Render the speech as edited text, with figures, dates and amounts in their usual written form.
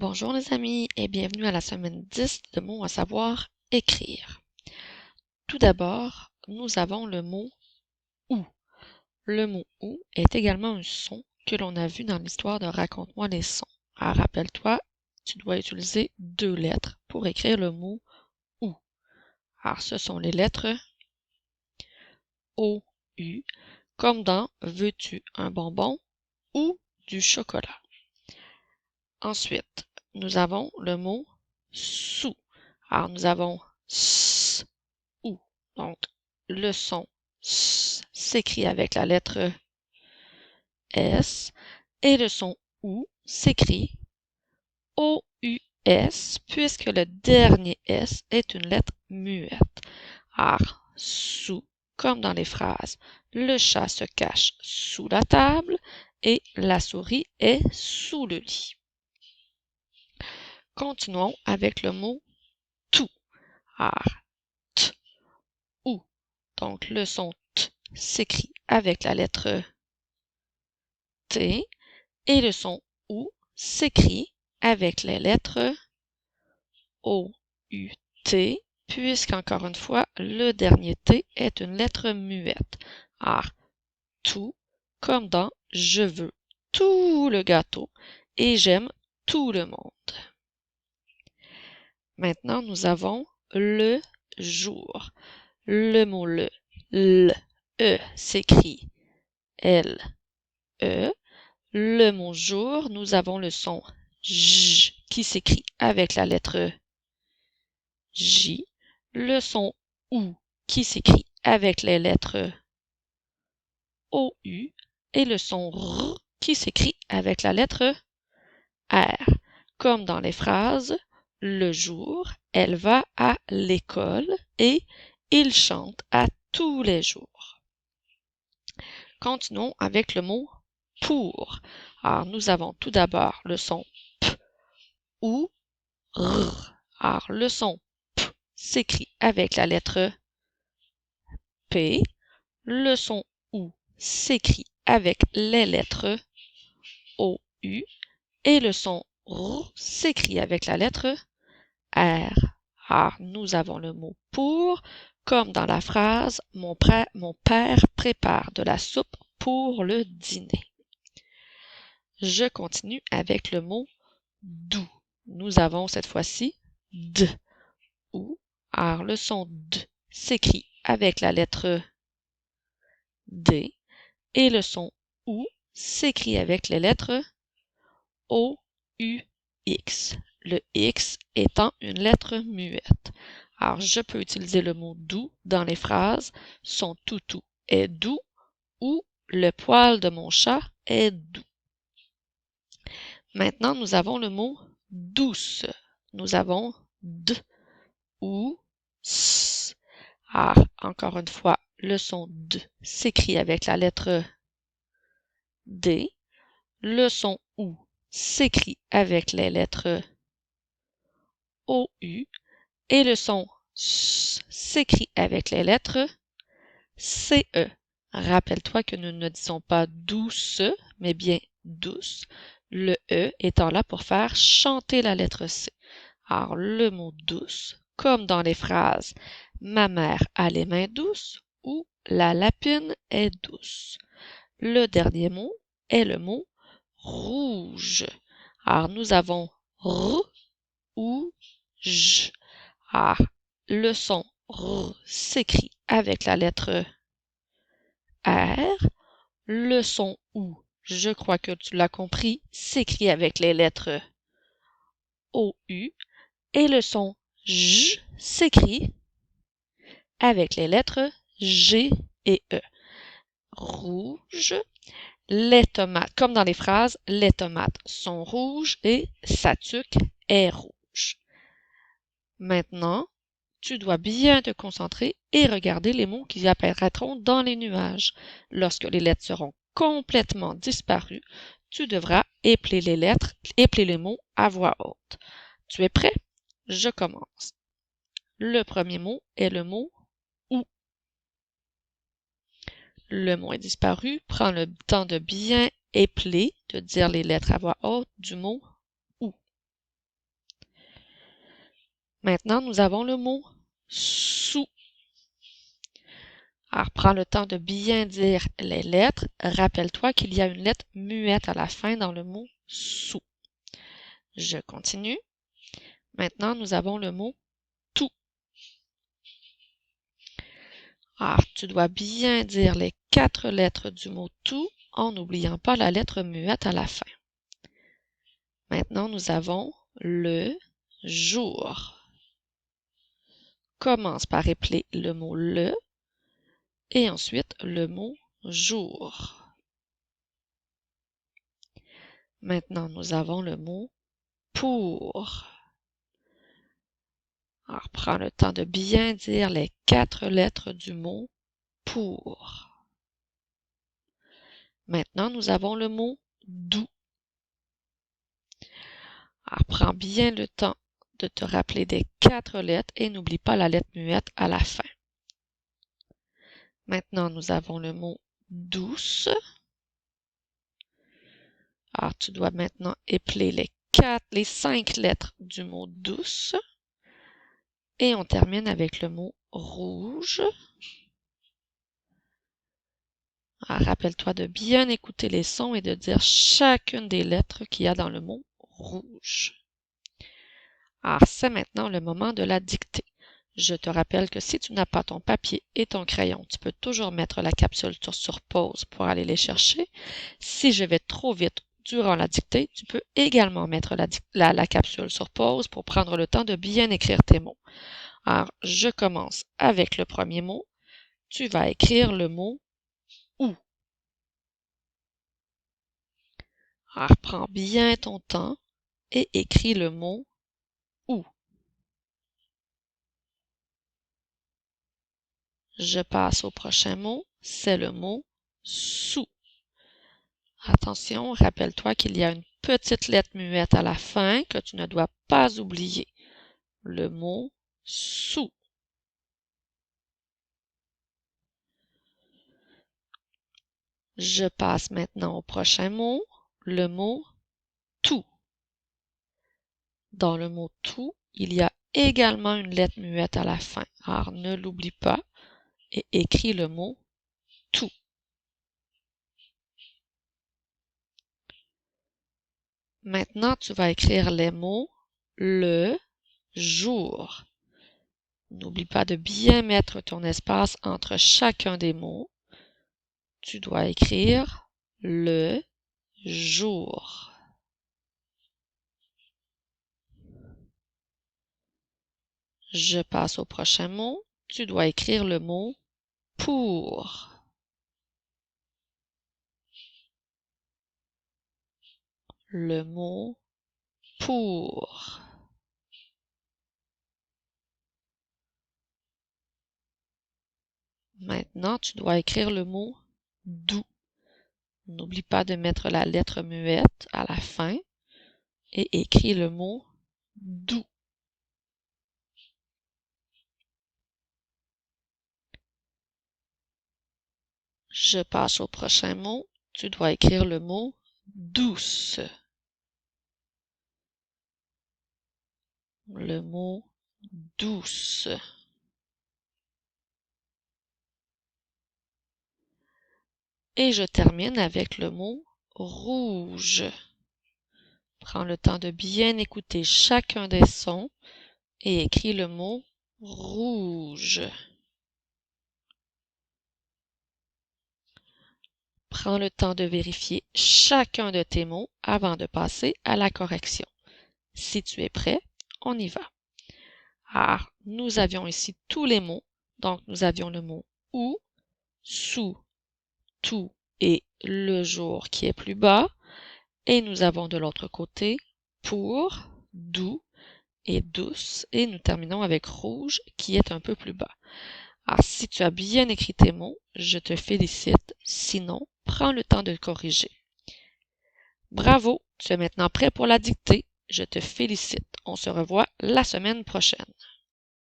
Bonjour les amis et bienvenue à la semaine 10 de mots à savoir écrire. Tout d'abord, nous avons le mot ou. Le mot ou est également un son que l'on a vu dans l'histoire de Raconte-moi les sons. Alors rappelle-toi, tu dois utiliser deux lettres pour écrire le mot ou. Alors ce sont les lettres O, U, comme dans veux-tu un bonbon ou du chocolat. Ensuite, nous avons le mot sou. Alors, nous avons s, ou. Donc, le son s s'écrit avec la lettre S et le son ou s'écrit O-U-S puisque le dernier S est une lettre muette. Alors, sous, comme dans les phrases, le chat se cache sous la table et la souris est sous le lit. Continuons avec le mot tout. Alors, t, ou. Donc, le son t s'écrit avec la lettre T et le son ou s'écrit avec les lettres O, U, T, puisqu'encore une fois, le dernier T est une lettre muette. Alors, tout, comme dans je veux tout le gâteau et j'aime tout le monde. Maintenant, nous avons le jour. Le mot L, E s'écrit L, E. Le mot jour, nous avons le son J qui s'écrit avec la lettre J. Le son OU qui s'écrit avec les lettres OU. Et le son R qui s'écrit avec la lettre R. Comme dans les phrases, le jour, elle va à l'école et il chante à tous les jours. Continuons avec le mot pour. Alors, nous avons tout d'abord le son P ou R. Alors, le son P s'écrit avec la lettre P. Le son OU s'écrit avec les lettres OU. Et le son R s'écrit avec la lettre R. Alors, nous avons le mot pour, comme dans la phrase mon père prépare de la soupe pour le dîner. Je continue avec le mot doux. Nous avons cette fois-ci D, ou. Alors, le son D s'écrit avec la lettre D et le son OU s'écrit avec les lettres O, U, X. Le X étant une lettre muette. Alors, je peux utiliser le mot doux dans les phrases son toutou est doux ou le poil de mon chat est doux. Maintenant, nous avons le mot douce. Nous avons D ou S. Alors, encore une fois, le son D s'écrit avec la lettre D. Le son OU s'écrit avec les lettres OU. Et le son S s'écrit avec les lettres CE. Rappelle-toi que nous ne disons pas douce, mais bien douce. Le E étant là pour faire chanter la lettre C. Alors, le mot douce, comme dans les phrases ma mère a les mains douces ou la lapine est douce. Le dernier mot est le mot rouge. Alors, nous avons R ou J. Alors, le son R s'écrit avec la lettre R. Le son OU, je crois que tu l'as compris, s'écrit avec les lettres OU. Et le son J s'écrit avec les lettres G et E. Rouge. Les tomates, comme dans les phrases, les tomates sont rouges et sa tuque est rouge. Maintenant, tu dois bien te concentrer et regarder les mots qui apparaîtront dans les nuages. Lorsque les lettres seront complètement disparues, tu devras épeler les mots à voix haute. Tu es prêt? Je commence. Le premier mot est le mot ou. Le mot est disparu. Prends le temps de bien épeler, de dire les lettres à voix haute du mot ou. Maintenant, nous avons le mot sous. Alors, prends le temps de bien dire les lettres. Rappelle-toi qu'il y a une lettre muette à la fin dans le mot sous. Je continue. Maintenant, nous avons le mot tout. Alors, tu dois bien dire les 4 lettres du mot tout en n'oubliant pas la lettre muette à la fin. Maintenant, nous avons le jour. Commence par épeler le mot le et ensuite le mot jour. Maintenant, nous avons le mot pour. Alors, prends le temps de bien dire les 4 lettres du mot pour. Maintenant, nous avons le mot doux. Alors, prends bien le temps de te rappeler des 4 lettres et n'oublie pas la lettre muette à la fin. Maintenant, nous avons le mot douce. Alors, tu dois maintenant épeler les 5 lettres du mot douce. Et on termine avec le mot rouge. Alors, rappelle-toi de bien écouter les sons et de dire chacune des lettres qu'il y a dans le mot rouge. Alors, c'est maintenant le moment de la dictée. Je te rappelle que si tu n'as pas ton papier et ton crayon, tu peux toujours mettre la capsule sur pause pour aller les chercher. Si je vais trop vite durant la dictée, tu peux également mettre la capsule sur pause pour prendre le temps de bien écrire tes mots. Alors, je commence avec le premier mot. Tu vas écrire le mot ou. Alors, prends bien ton temps et écris le mot ou. Je passe au prochain mot, c'est le mot sous. Attention, rappelle-toi qu'il y a une petite lettre muette à la fin que tu ne dois pas oublier. Le mot sous. Je passe maintenant au prochain mot, le mot tout. Dans le mot tout, il y a également une lettre muette à la fin. Alors ne l'oublie pas et écris le mot tout. Maintenant, tu vas écrire les mots le jour. N'oublie pas de bien mettre ton espace entre chacun des mots. Tu dois écrire le jour. Je passe au prochain mot. Tu dois écrire le mot pour. Le mot pour. Maintenant, tu dois écrire le mot doux. N'oublie pas de mettre la lettre muette à la fin et écris le mot doux. Je passe au prochain mot. Tu dois écrire le mot douce. Le mot douce. Et je termine avec le mot rouge. Prends le temps de bien écouter chacun des sons et écris le mot rouge. Prends le temps de vérifier chacun de tes mots avant de passer à la correction. Si tu es prêt, on y va. Alors, nous avions ici tous les mots. Donc, nous avions le mot ou, sous, tout et le jour qui est plus bas. Et nous avons de l'autre côté pour, doux et douce. Et nous terminons avec rouge qui est un peu plus bas. Alors, si tu as bien écrit tes mots, je te félicite. Sinon, prends le temps de corriger. Bravo, tu es maintenant prêt pour la dictée. Je te félicite. On se revoit la semaine prochaine.